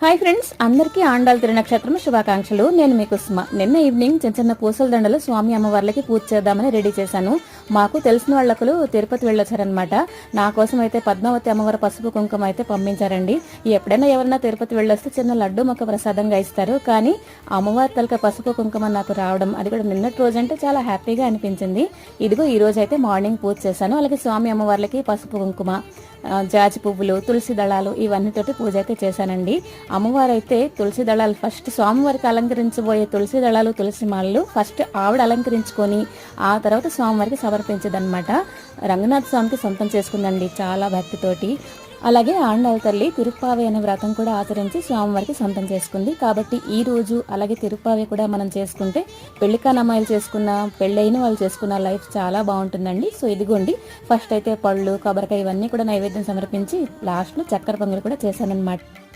Hi friends, అందరికీ ఆండాల తిరునక్షత్రం శుభాకాంక్షలు. నేను మీ కుసుమ. నిన్న ఈవినింగ్ చిన్న చిన్న పూసల దండలు స్వామి అమ్మవార్లకి పూజ చేద్దామని రెడీ చేశాను. మాకు తెలిసిన వాళ్ళకు తిరుపతి వెళ్ళొచ్చారనమాట. నా కోసం అయితే పద్మావతి అమ్మవారి పసుపు కుంకుమ అయితే పంపించారండి. ఎప్పుడైనా ఎవరైనా తిరుపతి వెళ్ళొస్తే చిన్న లడ్డు మొక్క ప్రసాదంగా ఇస్తారు, కానీ అమ్మవారి తలక పసుపు కుంకుమ నాకు రావడం, అది కూడా నిన్నటి రోజు అంటే చాలా హ్యాపీగా అనిపించింది. ఇదిగో ఈ రోజు అయితే మార్నింగ్ పూజ చేశాను. అలాగే స్వామి అమ్మవార్లకి పసుపు కుంకుమ, జాజి పువ్వులు, తులసి దళాలు ఇవన్నీతోటి పూజ అయితే చేశానండి. అమ్మవారు అయితే తులసి దళాలు ఫస్ట్ స్వామివారికి అలంకరించబోయే తులసి దళాలు, తులసి మాలలు ఫస్ట్ ఆవిడ అలంకరించుకొని ఆ తర్వాత స్వామివారికి సమర్పించదనమాట. రంగనాథ స్వామికి సొంతం చేసుకుందండి చాలా భక్తితోటి. అలాగే ఆండాల తల్లి తిరుప్పావి అనే వ్రతం కూడా ఆచరించి స్వామివారికి సొంతం చేసుకుంది. కాబట్టి ఈ రోజు అలాగే తిరుప్పావి కూడా మనం చేసుకుంటే పెళ్లికాని అమ్మాయిలు చేసుకున్న, పెళ్ళైన వాళ్ళు చేసుకున్న లైఫ్ చాలా బాగుంటుందండి. సో ఇదిగోండి, ఫస్ట్ అయితే పళ్ళు, కొబ్బరికాయ ఇవన్నీ కూడా నైవేద్యం సమర్పించి లాస్ట్లో చక్కెర పొంగల్ కూడా చేశానన్నమాట.